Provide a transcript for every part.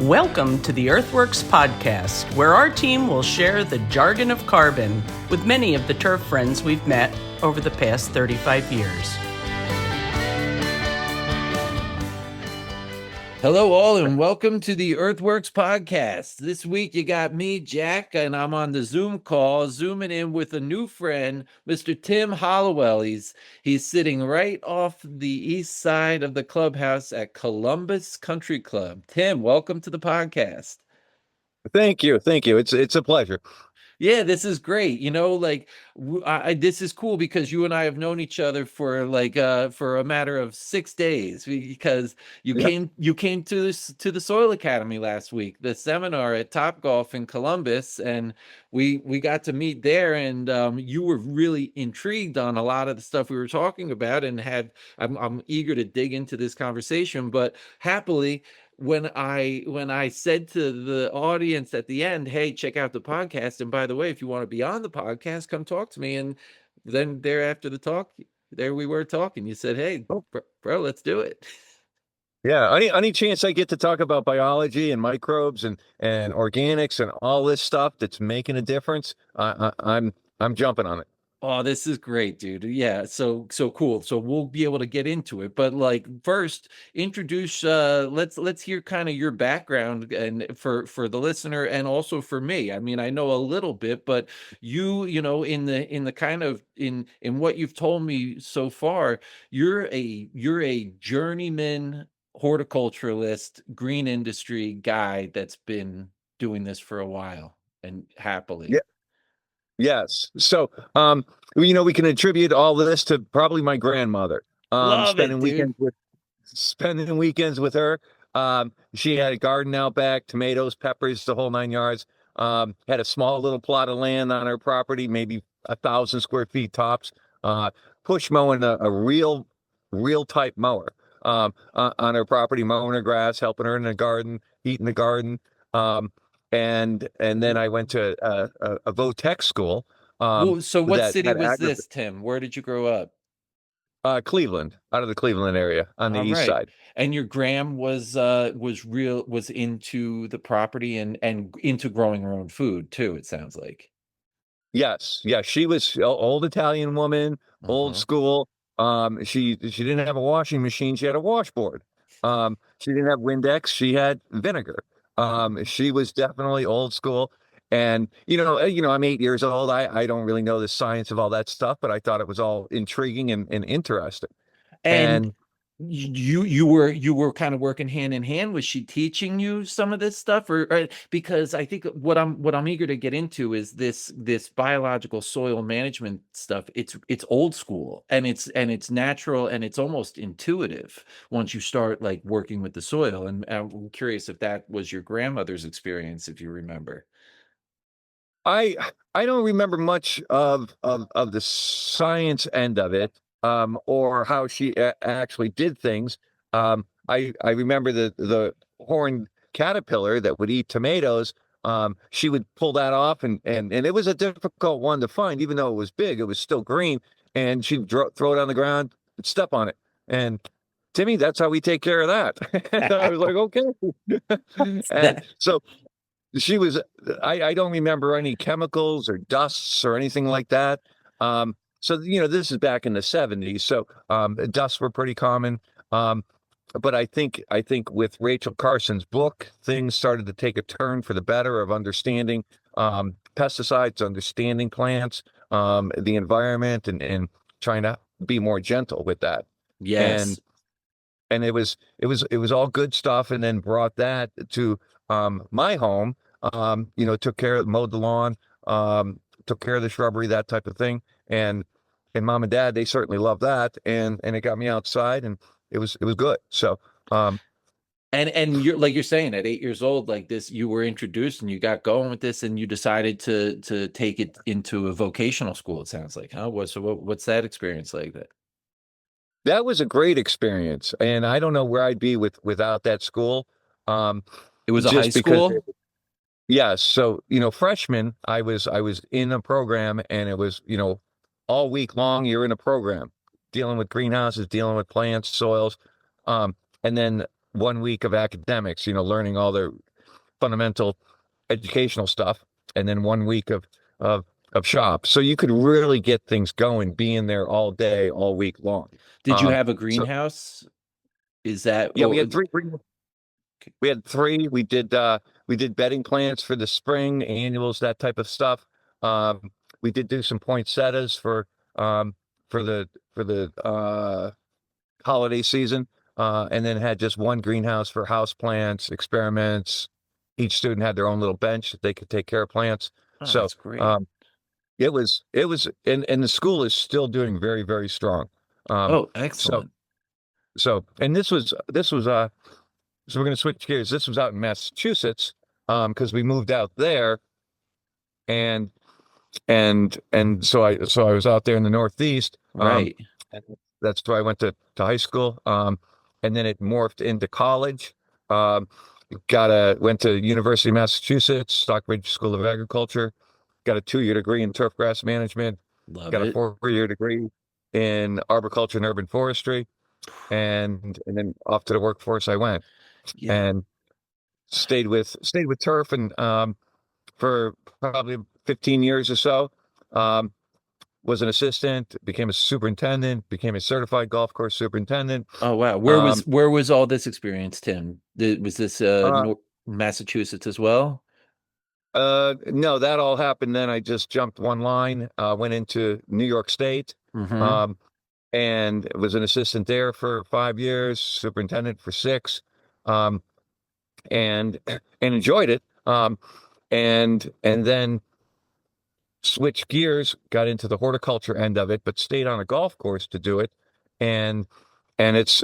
Welcome to the EarthWorks podcast, where our team will share the jargon of carbon with many of the turf friends we've met over the past 35 years. Hello all and welcome to the EarthWorks podcast. This week you got me, Jack, and I'm on the Zoom call, zooming in with a new friend, Mr. Tim Hollowell. He's sitting right off the east side of the clubhouse at Columbus Country Club. Tim, welcome to the podcast. Thank you. It's a pleasure. Yeah, this is great. This is cool because you and I have known each other for for a matter of 6 days because you came to the Soil Academy last week, the seminar at Topgolf in Columbus, and we got to meet there, and you were really intrigued on a lot of the stuff we were talking about, and I'm eager to dig into this conversation, but happily, when I said to the audience at the end, hey, check out the podcast, and by the way, if you want to be on the podcast, come talk to me. And then there after the talk, there we were talking. You said, hey, bro, let's do it. Yeah, any chance I get to talk about biology and microbes and organics and all this stuff that's making a difference, I'm jumping on it. Oh, this is great, dude. Yeah, so cool. So we'll be able to get into it. But first, introduce let's hear kind of your background, and for the listener and also for me. I mean, I know a little bit, but you know in the kind of in what you've told me so far, you're a journeyman horticulturalist, green industry guy that's been doing this for a while and happily. Yeah. Yes. So, we can attribute all this to probably my grandmother. Spending weekends with her. She had a garden out back, tomatoes, peppers, the whole 9 yards. Had a small little plot of land on her property, maybe 1,000 square feet tops. Push mowing a real type mower on her property, mowing her grass, helping her in the garden, eating the garden. And then I went to a Votech school. So what city was this, Tim? Where did you grow up? Cleveland, out of the Cleveland area on the east side. And your gram was into the property and into growing her own food too, it sounds like. Yes. Yeah. She was an old Italian woman, old school. She didn't have a washing machine. She had a washboard. She didn't have Windex. She had vinegar. She was definitely old school. And, I'm 8 years old. I don't really know the science of all that stuff, but I thought it was all intriguing and interesting. And you were kind of working hand in hand. Was she teaching you some of this stuff, or because I think what I'm eager to get into is this biological soil management stuff. It's old school, and it's natural, and it's almost intuitive once you start working with the soil. And I'm curious if that was your grandmother's experience, if you remember. I don't remember much of the science end of it, or how she actually did things. I remember the horned caterpillar that would eat tomatoes. She would pull that off, and it was a difficult one to find, even though it was big. It was still green, and she'd throw it on the ground, step on it, and Timmy, that's how we take care of that. And I was like, okay. And so she was, I don't remember any chemicals or dusts or anything like that. So, this is back in the 70s. So, dusts were pretty common. But I think with Rachel Carson's book, things started to take a turn for the better of understanding, pesticides, understanding plants, the environment, and trying to be more gentle with that. Yes. And it was all good stuff. And then brought that to, my home, mowed the lawn, took care of the shrubbery, that type of thing. And mom and dad, they certainly loved that. And it got me outside, and it was good. So, and you're you're saying at 8 years old, like this, you were introduced and you got going with this, and you decided to take it into a vocational school. It sounds like, huh? What's that experience like? That was a great experience. And I don't know where I'd be without that school. It was a high school. Yes. So, freshman, I was in a program, and it was, all week long, you're in a program dealing with greenhouses, dealing with plants, soils. And then 1 week of academics, learning all the fundamental educational stuff, and then 1 week of shop. So you could really get things going, being there all day, all week long. Did you have a So greenhouse? Is that yeah, oh, we had three. We did bedding plants for the spring, annuals, that type of stuff. We did do some poinsettias um for the holiday season, and then had just one greenhouse for house plants, experiments. Each student had their own little bench that they could take care of plants. oh, So that's great. um, and the school is still doing very, very strong. Um, Oh, so excellent. and so we're going to switch gears. This was out in Massachusetts, because we moved out there, and so I was out there in the Northeast. Right. And that's where I went to high school. And then it morphed into college. Um, went to University of Massachusetts, Stockbridge School of Agriculture, got a 2-year degree in turf grass management, Love got a it. 4-year degree in arboriculture and urban forestry, and then off to the workforce I went, Yeah. and stayed with turf, and for probably 15 years or so. Was an assistant, became a superintendent, became a certified golf course superintendent. Oh wow. Um, Where was all this experience, Tim? Was this uh, Massachusetts as well? no, that all happened. Then I just jumped one line, went into New York State, Mm-hmm. um, and was an assistant there for 5 years, superintendent for 6, um, and and enjoyed it. And then switched gears, got into the horticulture end of it, but stayed on a golf course to do it, and it's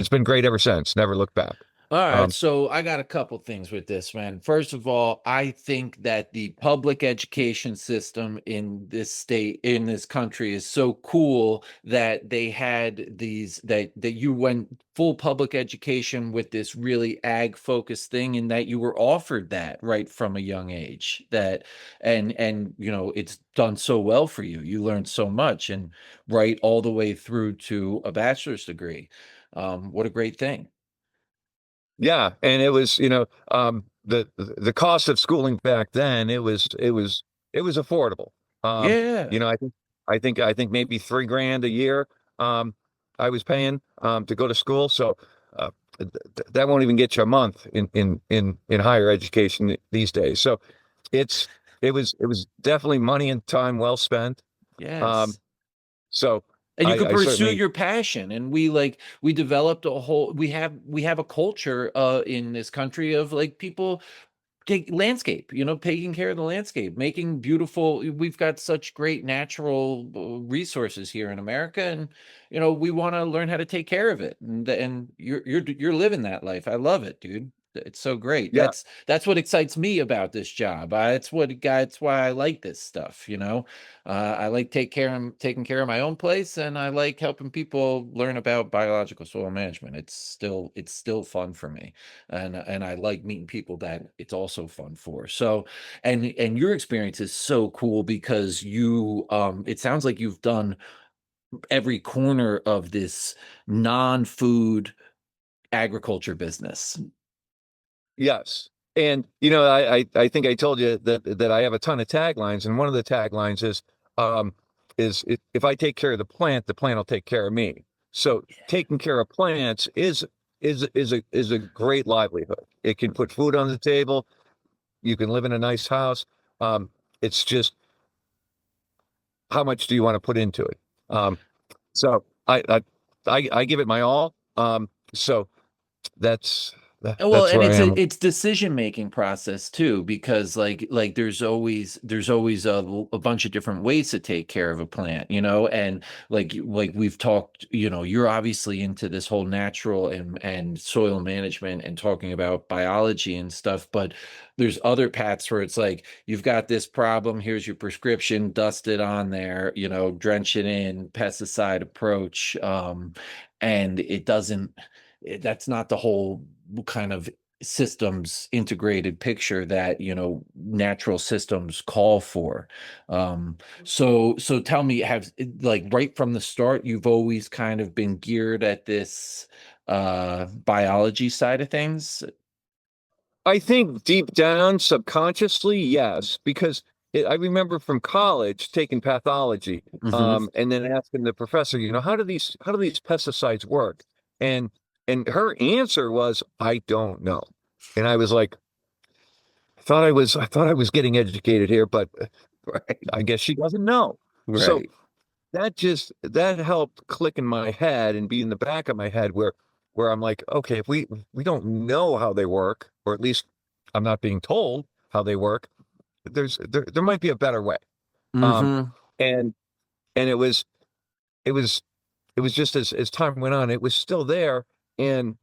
been great ever since. Never looked back. All right, Um, so I got a couple things with this, man. First of all, I think that the public education system in this state, in this country, is so cool that they had these that you went full public education with this really ag focused thing, and that you were offered that right from a young age. That and you know it's done so well for you. You learned so much, and right all the way through to a bachelor's degree. What a great thing. yeah, and it was, the cost of schooling back then, it was affordable. Um, Yeah. I think maybe 3 grand a year, I was paying, to go to school. So that won't even get you a month in higher education these days. So it's it was definitely money and time well spent. Um, Yes. so And you could I pursue certainly, your passion. And we developed a whole we have a culture in this country of like people take landscape, you know, taking care of the landscape, making beautiful. We've got such great natural resources here in America, and you know, we want to learn how to take care of it. And you're living that life. I love it, dude. It's so great. yeah, That's what excites me about this job. That's why I like this stuff. You know, I like taking care of my own place, and I like helping people learn about biological soil management. It's still fun for me, and I like meeting people that it's also fun for. So, and your experience is so cool because it sounds like you've done every corner of this non-food agriculture business. yes. And I think I told you that I have a ton of taglines, and one of the taglines um if I take care of the plant will take care of me. So taking care of plants is a great livelihood. It can put food on the table. You can live in a nice house. It's just, how much do you want to put into it? So I give it my all. So that's Well, that's and where I am. it's decision making process too, because like there's always a bunch of different ways to take care of a plant, you know, and like we've talked, you know, you're obviously into this whole natural and soil management and talking about biology and stuff, but there's other paths where it's like you've got this problem, here's your prescription, dust it on there, you know, drench it in, pesticide approach, and it doesn't that's not the whole kind of systems integrated picture that you know natural systems call for. So tell me, have like right from the start you've always kind of been geared at this biology side of things? I think deep down, subconsciously, yes, because I remember from college taking pathology, Hmm. and then asking the professor, how do these pesticides work? And her answer was, I don't know. And I was like, I thought I was getting educated here, but Right. I guess she doesn't know. So Right. that helped click in my head and be in the back of my head where I'm like, okay, if we don't know how they work, or at least I'm not being told how they work, there might be a better way. Um, Hmm. and and it was it was just as time went on, it was still there. And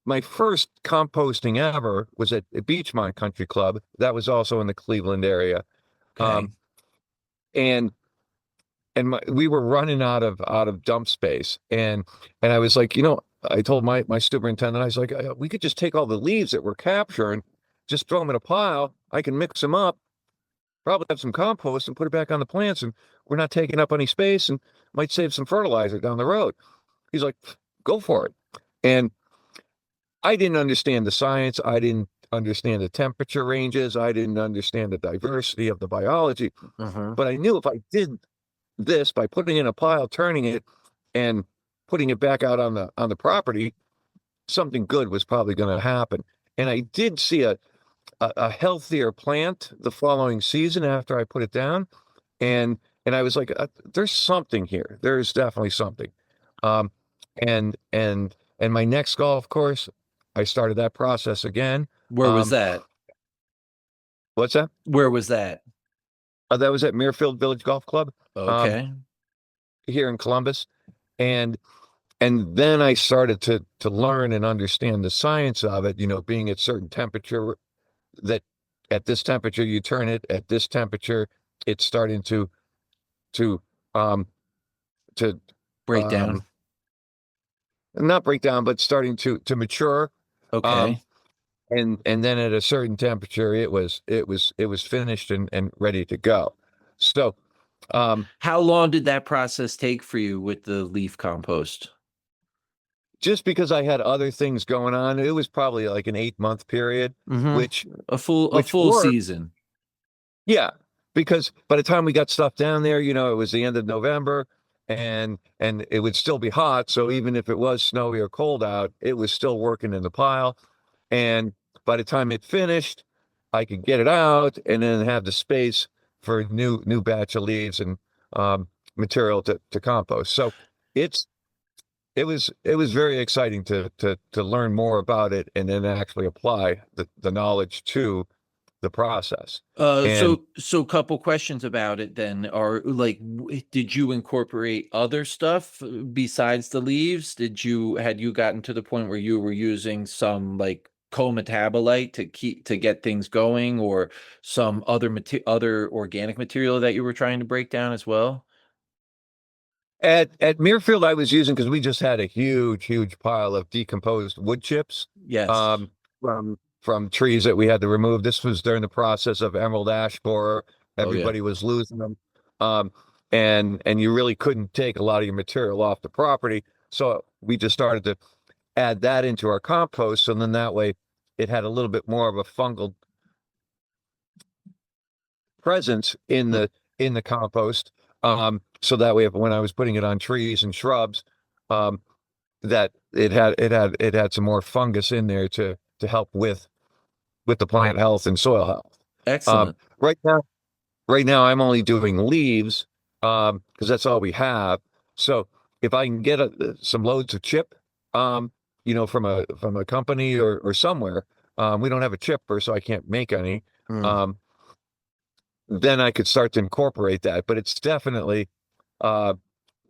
my first composting ever was at Beachmont Country Club. That was also in the Cleveland area. Okay. Um, and we were running out of dump space, and I was like, I told my superintendent, I was like, we could just take all the leaves that we're capturing, just throw them in a pile. I can mix them up, probably have some compost and put it back on the plants, and we're not taking up any space and might save some fertilizer down the road. He's like, go for it. And I didn't understand the science. I didn't understand the temperature ranges. I didn't understand the diversity of the biology, Hmm. but I knew if I did this by putting in a pile, turning it, and putting it back out on the property, something good was probably going to happen. And I did see a healthier plant the following season after I put it down, and I was like, there's something here. There's definitely something. Um, and my next golf course, I started that process again. Where was Um, that? what's that? Where was that? That was at Muirfield Village Golf Club, um, Okay. here in Columbus, and then I started to learn and understand the science of it, being at certain temperature, that at this temperature you turn it, at this temperature it's starting to um to Breakdown. um not break down, but starting to mature. Um Okay. and then at a certain temperature it was finished and ready to go. So um How long did that process take for you with the leaf compost? just because I had other things going on, it was probably like an 8-month period, Hmm. which A full worked. season. Yeah, because by the time we got stuff down there, it was the end of November, and it would still be hot. So even if it was snowy or cold out, it was still working in the pile. And by the time it finished, I could get it out and then have the space for a new batch of leaves and material to compost. So it's it was very exciting to learn more about it and then actually apply the knowledge to the process. And So couple questions about it then are like, did you incorporate other stuff besides the leaves? Had you gotten to the point where you were using some like co-metabolite to get things going, or some other organic material that you were trying to break down as well? at Muirfield, I was using, because we just had a huge pile of decomposed wood chips, Yes. um, from trees that we had to remove. This was during the process of emerald ash borer. Oh yeah. Everybody was losing them, um, and you really couldn't take a lot of your material off the property. So we just started to add that into our compost, so then that way it had a little bit more of a fungal presence in the compost. So that way, when I was putting it on trees and shrubs, um, that it had some more fungus in there to help with the plant health and soil health. Um, Excellent. right now, I'm only doing leaves, because that's all we have. So if I can get some loads of chip, from a company or somewhere, we don't have a chipper, so I can't make any. Mm. Um, then I could start to incorporate that. But it's definitely, uh,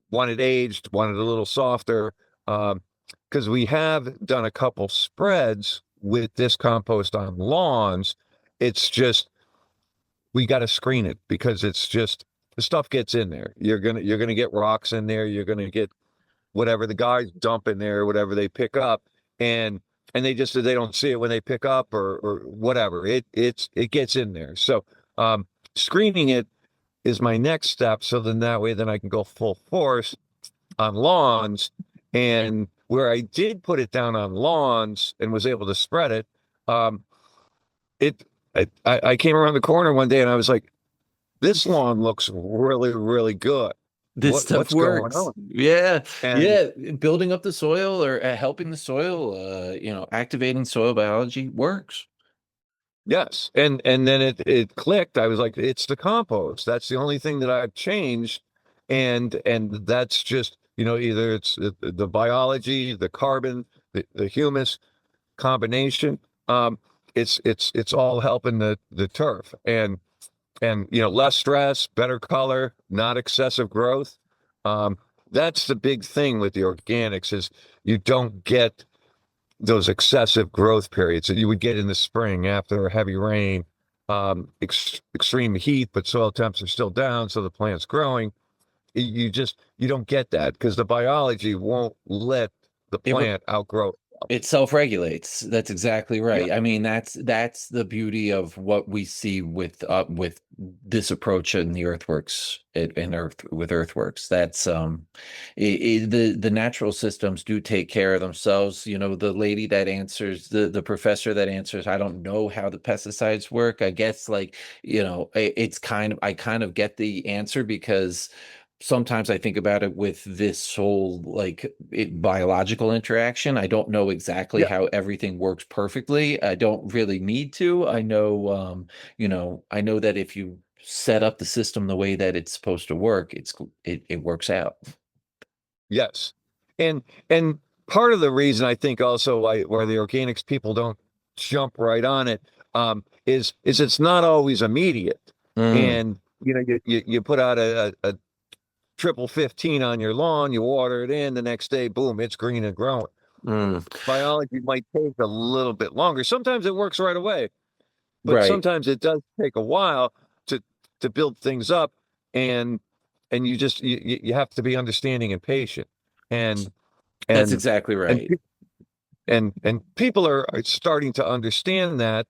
want it aged, want it a little softer, because we have done a couple spreads with this compost on lawns. It's just, we got to screen it, because it's just, the stuff gets in there. You're gonna get rocks in there. You're gonna get whatever the guys dump in there, whatever they pick up, and they don't see it when they pick up, or whatever. It gets in there. So screening it is my next step. So then that way, then I can go full force on lawns. And where I did put it down on lawns and was able to spread it, um, it, I came around the corner one day and I was like, this lawn looks really, really good. This stuff What's going works. on? Yeah. And Yeah. Building up the soil or helping the soil, activating soil biology works. yes, and then it clicked. I was like, it's the compost. That's the only thing that I've changed, and that's just, either it's the biology, the carbon, the humus combination. Um, it's all helping the turf, and less stress, better color, not excessive growth. Um, that's the big thing with the organics is you don't get those excessive growth periods that you would get in the spring after a heavy rain, extreme heat, but soil temps are still down, so the plant's growing. You don't get that because the biology won't let the It plant outgrow. It self-regulates. That's exactly Yeah. right. I mean, that's the beauty of what we see with this approach in the earthworks in earth with earthworks. That's the natural systems do take care of themselves. The lady that answers, the professor that answers, I don't know how the pesticides work. I guess, like, it's I kind of get the answer because sometimes I think about it with this whole biological interaction. I don't know exactly Yeah. how everything works perfectly. I don't really need to. I know, I know that if you set up the system the way that it's supposed to work, it works out. Yes. And part of the reason I think also why the organics people don't jump right on it, is it's not always immediate. Mm, And you put out a triple 15 on your lawn, you water it in, the next day, boom, it's green and growing. mm, Biology might take a little bit longer. Sometimes it works right away, but right. sometimes it does take a while to build things up, and you have to be understanding and patient. And That's and exactly and right. and people are starting to understand that.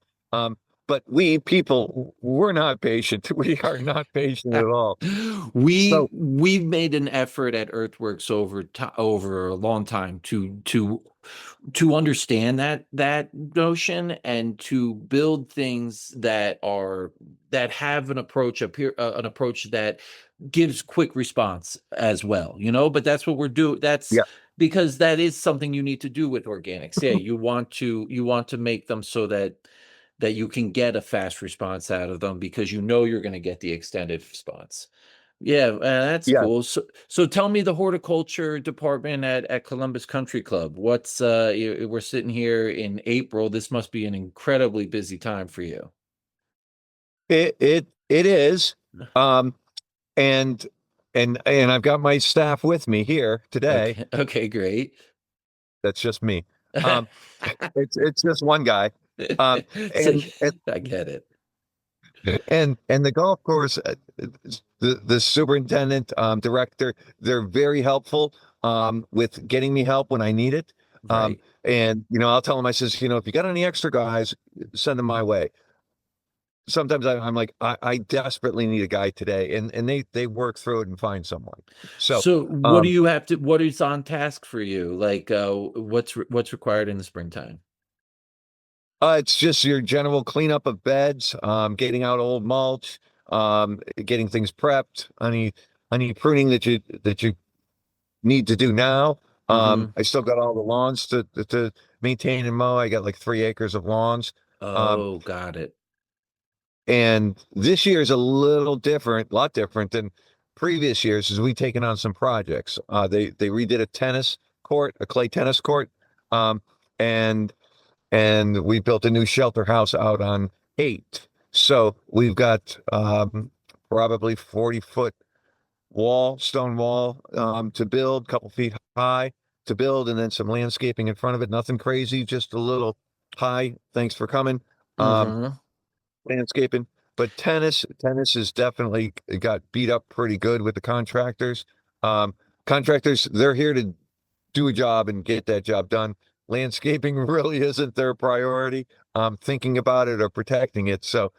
But we people, we're not patient. We are not patient at all. So We've made an effort at Earthworks over a long time to understand that notion and to build things that have an approach that gives quick response as well, but that's what we're doing. That's yeah, because that is something you need to do with organics. Yeah, you want to make them so that you can get a fast response out of them because you're going to get the extended response. Yeah, that's yeah. cool. So tell me, the horticulture department at Columbus Country Club. We're sitting here in April. This must be an incredibly busy time for you. It is. Um, and and I've got my staff with me here today. Okay, okay, great. That's just me. Um, it's just one guy. Um, So and I get it. and the golf course, the superintendent, director, they're very helpful with getting me help when I need it. Right. And I'll tell them, I says, if you got any extra guys, send them my way. Sometimes I'm like, I desperately need a guy today, and they work through it and find someone. So So what do um, you have to, what is on task for you? Like, what's required in the springtime? it's just your general cleanup of beds, getting out old mulch, getting things prepped, any pruning that you need to do now. Mm-hmm. I still got all the lawns to maintain and mow. I got like 3 acres of lawns. Um, Oh, got it. and this year is a little different, a lot different than previous years, as we've taken on some projects. They redid a tennis court, a clay tennis court, um, and and we built a new shelter house out on 8. So we've got probably 40-foot stone wall, to build, couple feet high to build, and then some landscaping in front of it. Nothing crazy, just a little high. Thanks for coming. Um, Mm-hmm. Landscaping. But tennis is definitely got beat up pretty good with the contractors. Um, Contractors, they're here to do a job and get that job done. Landscaping really isn't their priority. Thinking about it or protecting it. So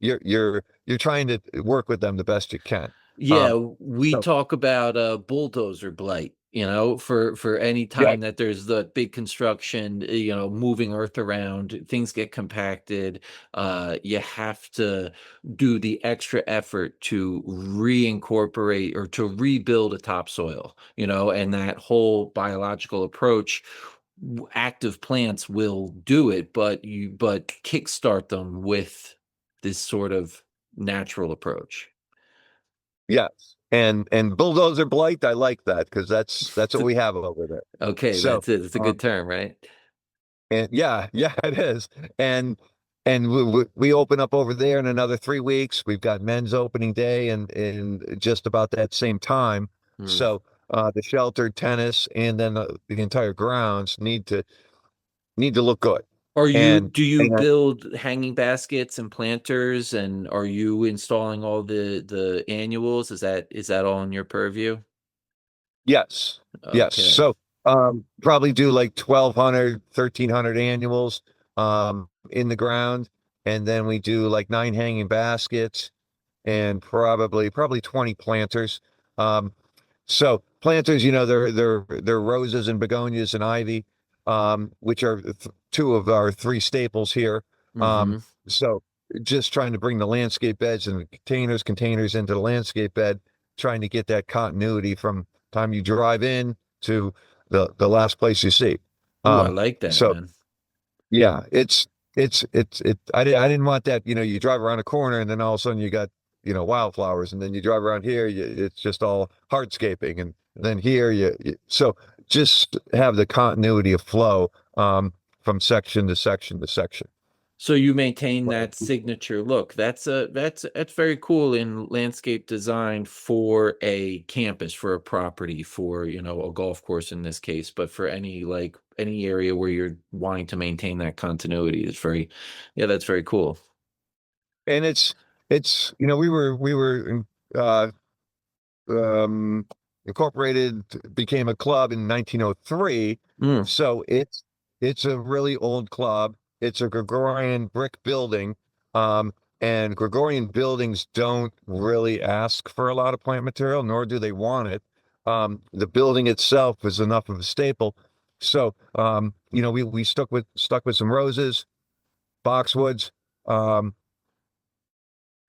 you're trying to work with them the best you can. Yeah, Um, we so talk about bulldozer blight. for any Yeah. time that there's the big construction, moving earth around, things get compacted. You have to do the extra effort to reincorporate or to rebuild a topsoil, and that whole biological approach. Active plants will do it, but kickstart them with this sort of natural approach. Yes. And bulldozer blight, I like that because that's what we have over there. Okay, So, that's it. It's a good term, right? and yeah, yeah, it is. And we open up over there in another 3 weeks. We've got men's opening day and in just about that same time. Hmm. So the shelter, tennis, and then the entire grounds need to look good. Do you And build hanging baskets and planters, and are you installing all the annuals? Is that all in your purview? yes, yes. Okay. So probably do like 1,200, 1,300 annuals in the ground, and then we do like 9 hanging baskets and probably 20 planters. Um, so planters, they're roses and begonias and ivy, which are two of our three staples here. Um, Mm-hmm. so just trying to bring the landscape beds and the containers into the landscape bed, trying to get that continuity from time you drive in to the last place you see. Ooh, I Um, like that, so man. yeah, I didn't want that, you drive around a corner and then all of a sudden you got, wildflowers, and then you drive around here, it's just all hardscaping. And then here so just have the continuity of flow, from section to section to section. So you maintain that signature look. That's very cool in landscape design for a campus, for a property, for, a golf course in this case, but for any area where you're wanting to maintain that continuity. Yeah, that's very cool. And we were uh um, incorporated, became a club in 1903. Mm. So it's a really old club. It's a Gregorian brick building. Um, and Gregorian buildings don't really ask for a lot of plant material, nor do they want it. The building itself is enough of a staple. So we stuck with some roses, boxwoods, um,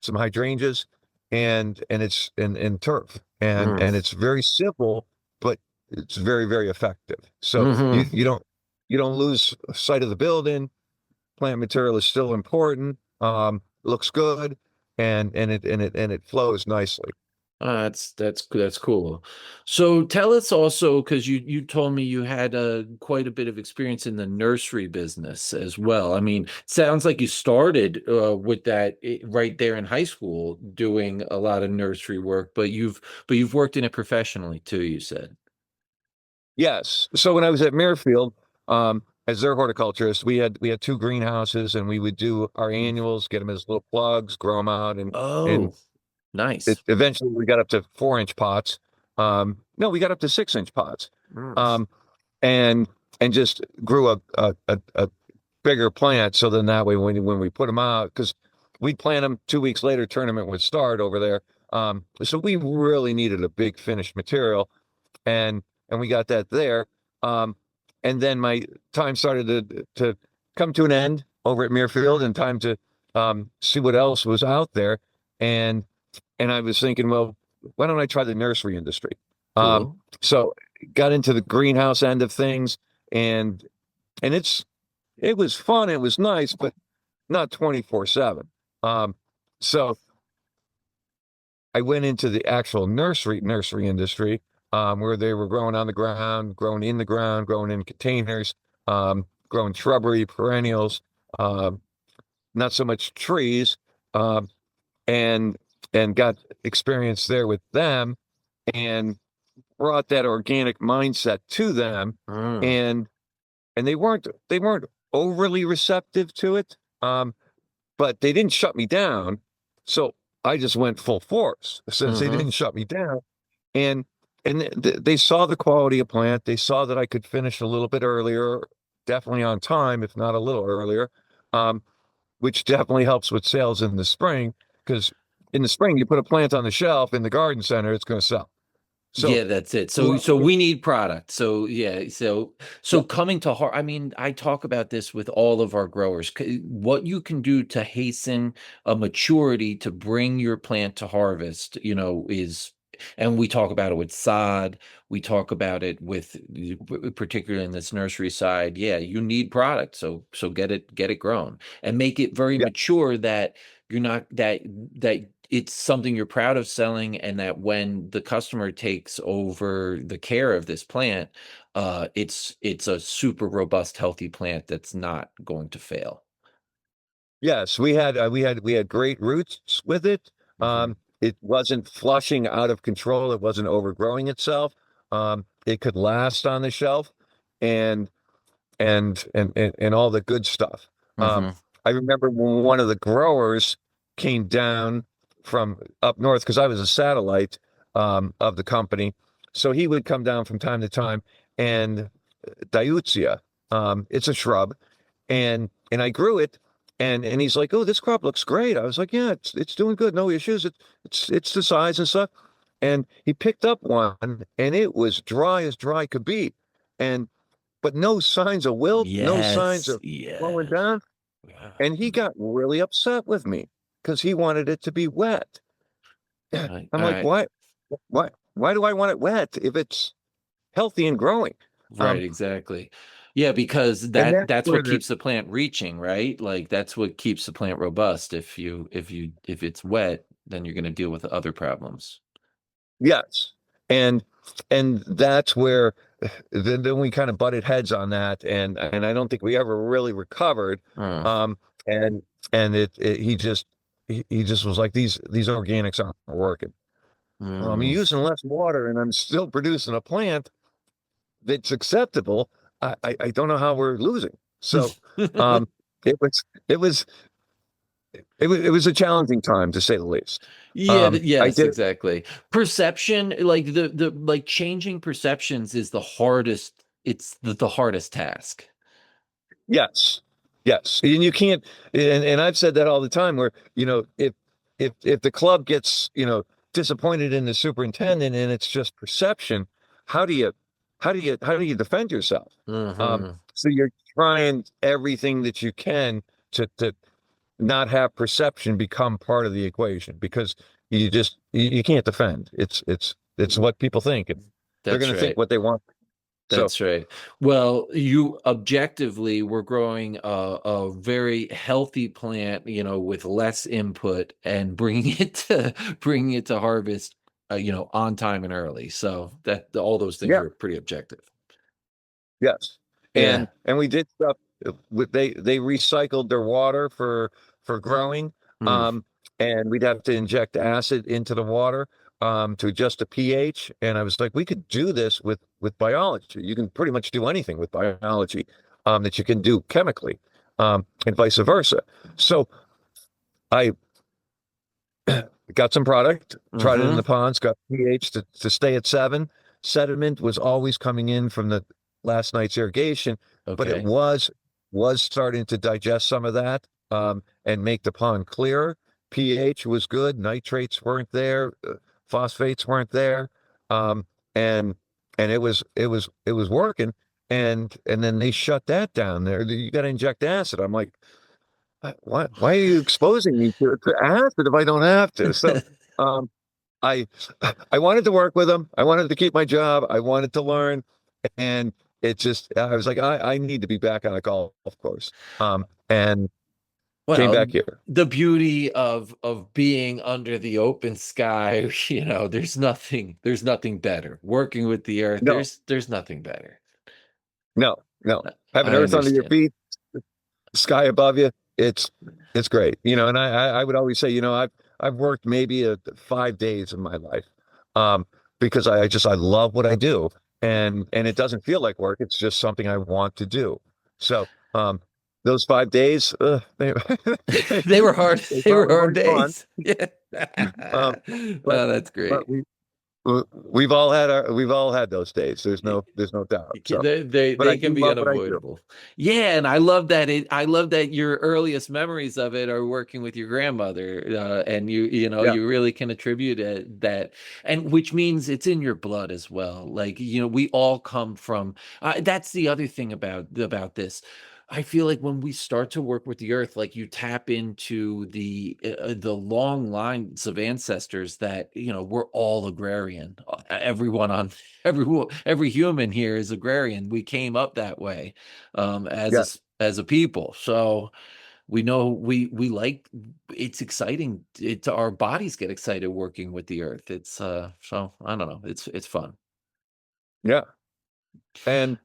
some hydrangeas, and it's and turf, Mm. and it's very simple, but it's very, very effective. So Hmm. you don't lose sight of the building. Plant material is still important. Looks good, and it flows nicely. That's cool. So tell us also, because you told me you had quite a bit of experience in the nursery business as well. I mean, sounds like you started with that right there in high school, doing a lot of nursery work, but you've worked in it professionally too, you said. Yes. So when I was at Mirfield, as their horticulturist, we had two greenhouses, and we would do our annuals, get them as little plugs, grow them out, and Oh, nice. eventually we got up to 4-inch pots. No, we got up to 6-inch pots. Mm. Um, and just grew a bigger plant. So then that way, when we put them out, because we'd plant them 2 weeks later, tournament would start over there. So we really needed a big finished material, and we got that there. Um, and then my time started to come to an end over at Muirfield, and time to see what else was out there. And I was thinking, well, why don't I try the nursery industry? Um, Cool. so got into the greenhouse end of things, and it was fun, it was nice, but not 24/7. So I went into the actual nursery industry, where they were growing on the ground, growing in the ground, growing in containers, growing shrubbery, perennials, um, not so much trees, um, and got experience there with them, and brought that organic mindset to them, Mm. and they weren't overly receptive to it, but they didn't shut me down. So I just went full force since they Hmm. didn't shut me down. And they saw the quality of plant. They saw that I could finish a little bit earlier, definitely on time, if not a little earlier, um, which definitely helps with sales in the spring. Because in the spring, you put a plant on the shelf in the garden center, it's going to sell. So Yeah, that's it. So well, so we need product. So yeah, so yeah, coming to I mean, I talk about this with all of our growers. What you can do to hasten a maturity to bring your plant to harvest, is, and we talk about it with sod, we talk about it with, particularly in this nursery side. Yeah, you need product. So get it grown and make it very yeah, mature, that you're not that it's something you're proud of selling, and that when the customer takes over the care of this plant, it's a super robust, healthy plant that's not going to fail. yes, we had great roots with it. Hmm. It wasn't flushing out of control. It wasn't overgrowing itself. It could last on the shelf, and and all the good stuff. Um, Hmm. I remember when one of the growers came down from up north because I was a satellite of the company, so he would come down from time to time, and Diutia, it's a shrub, and I grew it, and he's like, "Oh, this crop looks great." I was like, "Yeah, it's doing good, no issues. It's the size and stuff." And he picked up one, and it was dry as dry could be, and but no signs of wilt, no signs Yes, of slowing yes. down. Yeah. And he got really upset with me because he wanted it to be wet. I'm like, I why do I want it wet if it's healthy and growing? Right, Um, exactly. Yeah, because and that that's that's where what the keeps the plant reaching, right? Like that's what keeps the plant robust. If it's wet, then you're going to deal with other problems. Yes. And that's where then we kind of butted heads on that, and I don't think we ever really recovered. Uh, Um, and he just was like, these organics aren't working. I'm mm. using less water and I'm still producing a plant that's acceptable. I don't know how we're losing. So um, it was it was it was a challenging time to say the least. Yeah, I yes, did exactly. Perception, like the like changing perceptions is the hardest. It's the hardest task. Yes. Yes. And you can't, and I've said that all the time where, if the club gets, disappointed in the superintendent and it's just perception, how do you how do you defend yourself? Hmm. So you're trying everything that you can to not have perception become part of the equation because you can't defend. It's what people think, and they're That's going to think right. what they want. So That's right. Well, you objectively were growing a very healthy plant, with less input, and bringing it to harvest, on time and early. So that all those things yeah. are pretty objective. Yes. Yeah. And we did stuff with they recycled their water for growing. Mm. Um and we'd have to inject acid into the water to adjust the pH. And I was like, we could do this with biology. You can pretty much do anything with biology that you can do chemically, and vice versa. So I got some product, tried it in the Hmm. ponds, got pH to stay at 7. Sediment was always coming in from the last night's irrigation, but it Okay. was starting to digest some of that and make the pond clearer. pH was good, nitrates weren't there, phosphates weren't there, um, and it was working. And then they shut that down. There, you got to inject acid. I'm like, why are you exposing me to acid if I don't have to? So um, I I wanted to work with them. I wanted to keep my job. I wanted to learn, and it just I was like, I need to be back on a golf course. And came back Well, here. the beauty of being under the open sky, there's nothing better. Working with the earth, No, there's nothing better. no, no. Having I earth under your understand. feet, sky above you, it's great. And I would always say, I've worked maybe 5 days of my life, um, because I love what I do, and it doesn't feel like work. It's just something I want to do. So those 5 days, they, They were hard. they They were probably hard weren't fun. days. Yeah. Um, but Oh, that's but great. we've all had those days. There's no doubt. So, but I They can do be love what I do. unavoidable. Yeah, and I love that your earliest memories of it are working with your grandmother, and you know Yeah. you really can attribute that, and which means it's in your blood as well. Like we all come from. That's the other thing about this. I feel like when we start to work with the earth, like you tap into the long lines of ancestors that we're all agrarian. Everyone on every human here is agrarian. We came up that way, Yeah. as a people. So we know we like it's exciting. It's our bodies get excited working with the earth. It's so I don't know. It's fun. Yeah. And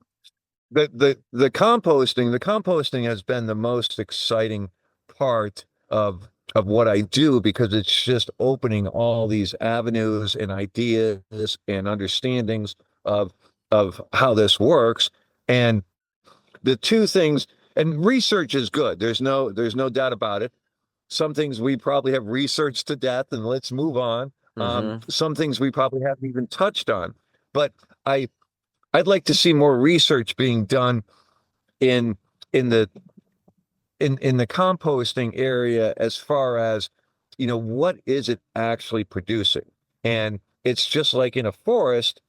the composting has been the most exciting part of what I do because it's just opening all these avenues and ideas and understandings of how this works. And the two things, and research is good. There's no doubt about it. Some things we probably have researched to death, and let's move on. Hmm. Some things we probably haven't even touched on. But I I'd like to see more research being done in in the in the composting area as far as what is it actually producing. And it's just like in a forest,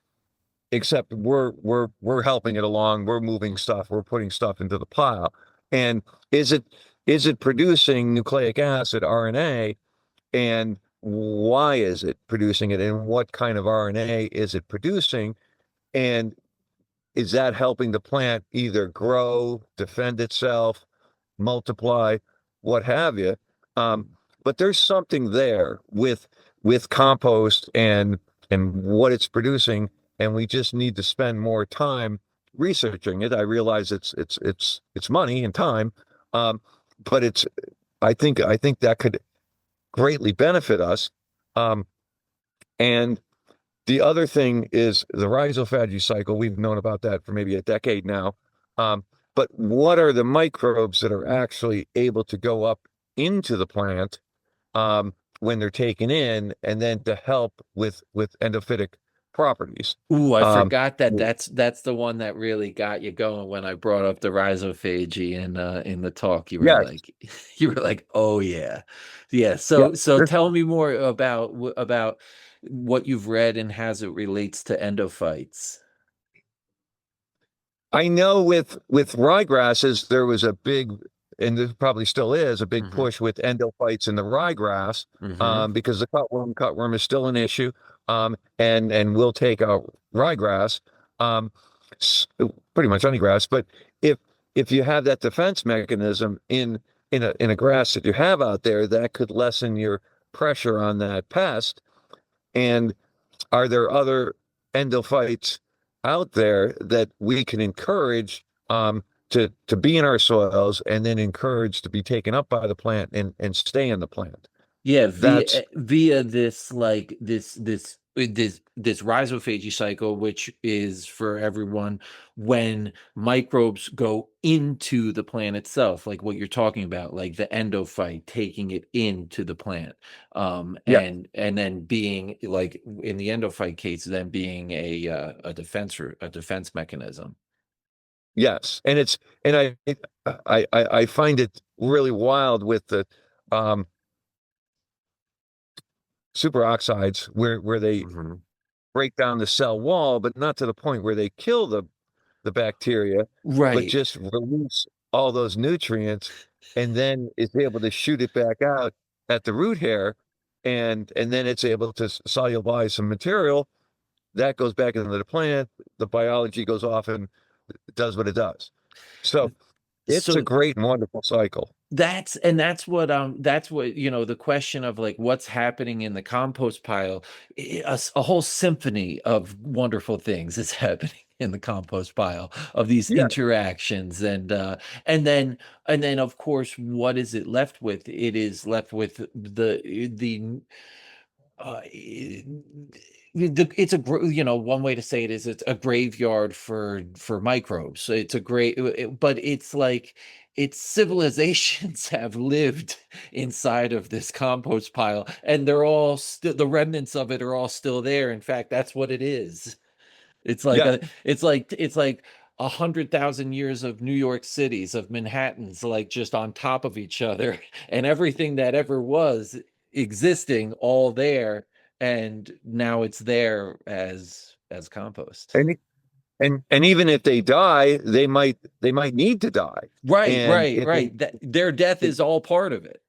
except we're helping it along, we're moving stuff, we're putting stuff into the pile. And is it producing nucleic acid, RNA, and why is it producing it, and what kind of RNA is it producing, and is that helping the plant either grow, defend itself, multiply, what have you? But there's something there with compost and what it's producing, and we just need to spend more time researching it. I realize it's money and time, um, but I think that could greatly benefit us. Um, and the other thing is the rhizophagy cycle. We've known about that for maybe a decade now. Um, but what are the microbes that are actually able to go up into the plant when they're taken in, and then to help with endophytic properties? Ooh, I Um, forgot that that's the one that really got you going when I brought up the rhizophagy in the talk. You were yes, like you were like, "Oh yeah." Yeah, yeah. so tell me more about what you've read and as it relates to endophytes. I know with ryegrasses there was a big, and there probably still is a big Hmm. push with endophytes in the ryegrass, Hmm. because the cutworm is still an issue, and will take out ryegrass, um, pretty much any grass. But if if you have that defense mechanism in a grass that you have out there, that could lessen your pressure on that pest. And are there other endophytes out there that we can encourage to be in our soils, and then encourage to be taken up by the plant and stay in the plant? Yeah, That's via this like this rhizophagy cycle, which is for everyone when microbes go into the plant itself, like what you're talking about, like the endophyte taking it into the plant, yeah, and then being like in the endophyte case, then being a defense mechanism. yes. And it's and I find it really wild with the um superoxides where they Mhm. break down the cell wall, but not to the point where they kill the bacteria, but Right. just release all those nutrients, and then is able to shoot it back out at the root hair, and then it's able to solubilize some material that goes back into the plant. The biology goes off and does what it does. So it's a So great and wonderful cycle. that's what the question of like what's happening in the compost pile. A whole symphony of wonderful things is happening in the compost pile of these Yeah, interactions, and then of course what is it left with? It is left with the it's one way to say it is it's a graveyard for microbes. So it's a great, but it's like its civilizations have lived inside of this compost pile, and they're all still, the remnants of it are all still there. In fact, that's what it is. It's like Yeah. it's like 100,000 years of New York cities, of Manhattans, like just on top of each other, and everything that ever was existing all there, and now it's there as compost. And and even if they die, they might need to die. Right, And right, right. That their death is all part of it.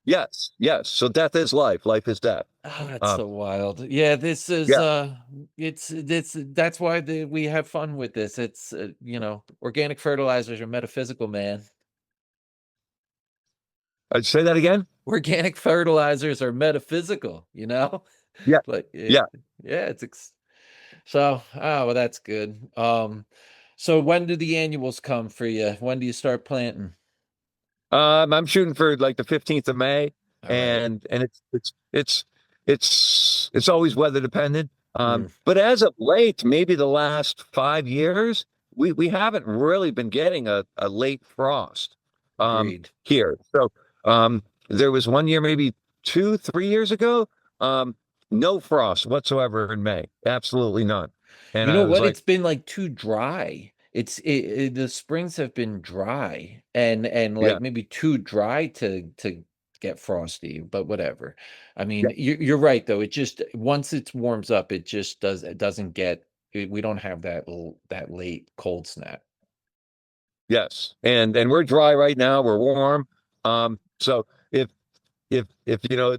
yes, yes. So death is life. Life is death. Oh, that's Um, so wild. Yeah, this is yeah. it's that's why we have fun with this. It's organic fertilizers are metaphysical, man. I'd say that again. Organic fertilizers are metaphysical, Yeah. like Yeah. yeah, so well, that's good. So when do the annuals come for you? When do you start planting? I'm shooting for like the 15th of May, All right. and it's always weather dependent. Mm, But as of late, maybe the last 5 years, we haven't really been getting a late frost agreed. here. So there was one year, maybe 2, 3 years ago, no frost whatsoever in May, absolutely none. And You know I was what? like, It's been like too dry. The springs have been dry and yeah, like maybe too dry to get frosty, but whatever. I yeah, mean, you're right though. It just once it warms up, it doesn't get we don't have that late cold snap. yes. And we're dry right now. We're warm. So if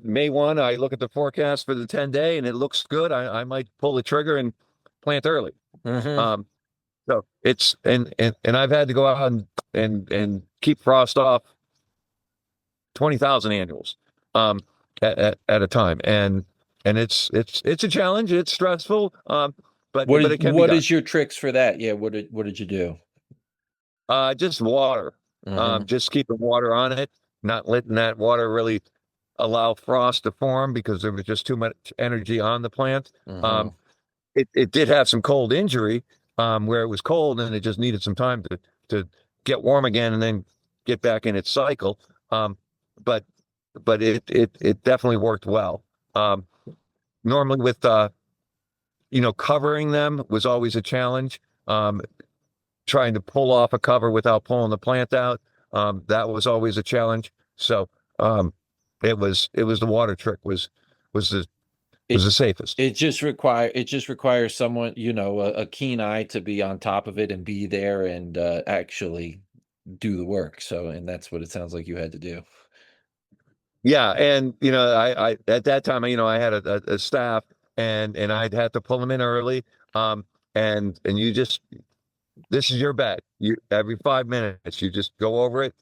May 1, I look at the forecast for the 10-day and it looks good, I might pull the trigger and plant early. Hmm. Um, so it's and I've had to go out and keep frost off 20,000 annuals at a time. And it's a challenge, it's stressful, but it can be What done. is your tricks for that? Yeah, what did you do? Just water. Hmm. Just keeping water on it, not letting that water really allow frost to form because there was just too much energy on the plant. Hmm. Um, it did have some cold injury, where it was cold and it just needed some time to get warm again and then get back in its cycle. But it definitely worked well. Um, Normally with covering them was always a challenge. Trying to pull off a cover without pulling the plant out, that was always a challenge. So it was the water trick was the was It the safest. it just requires someone, a keen eye to be on top of it and be there and actually do the work. So, and that's what it sounds like you had to do. Yeah, and I at that time, I had a staff, and I'd have to pull them in early. And you just this is your bet. You every 5 minutes you just go over it,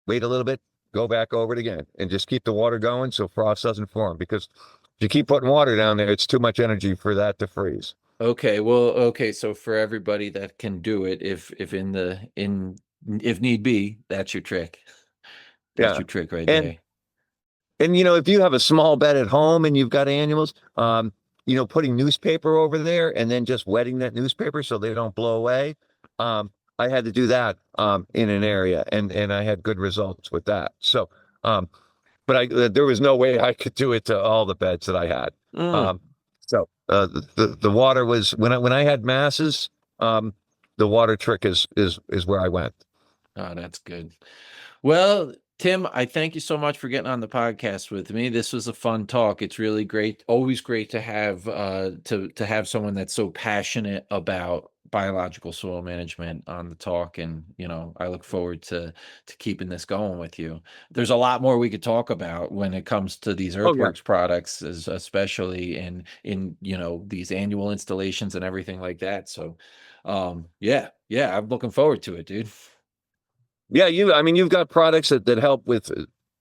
wait a little bit, go back over it again, and just keep the water going so frost doesn't form. Because if you keep putting water down there, it's too much energy for that to freeze. Okay, well, okay, so for everybody that can do it, if need be, that's your trick. That's Yeah. your trick right And there. And if you have a small bed at home and you've got annuals, putting newspaper over there and then just wetting that newspaper so they don't blow away. Um, I had to do that in an area, and I had good results with that. So, but there was no way I could do it to all the beds that I had. Mm. Um, so the water was when I had masses, the water trick is where I went. Oh, that's good. Well, Tim, I thank you so much for getting on the podcast with me. This was a fun talk. It's really great, always great to have to have someone that's so passionate about biological soil management on the talk. And I look forward to keeping this going with you. There's a lot more we could talk about when it comes to these Oh yeah. earthworks products, especially in these annual installations and everything like that. So yeah, I'm looking forward to it, dude. Yeah, I mean, you've got products that help with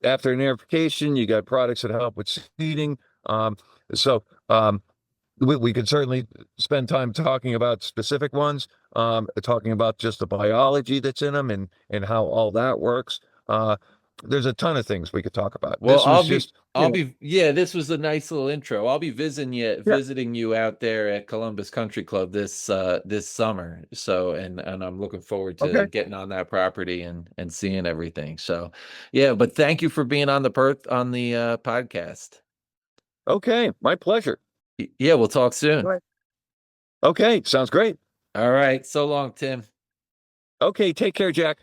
after aerification. You got products that help with seeding. So we could certainly spend time talking about specific ones, talking about just the biology that's in them and how all that works. there's a ton of things we could talk about. Well, This was just, yeah, this was a nice little intro. I'll be yeah. visiting you out there at Columbus Country Club this summer. So, and I'm looking forward to Okay. getting on that property and seeing everything. So, yeah, but thank you for being on the podcast. Okay. My pleasure. Yeah, we'll talk soon. Right. Okay. Sounds great. All right. So long, Tim. Okay. Take care, Jack.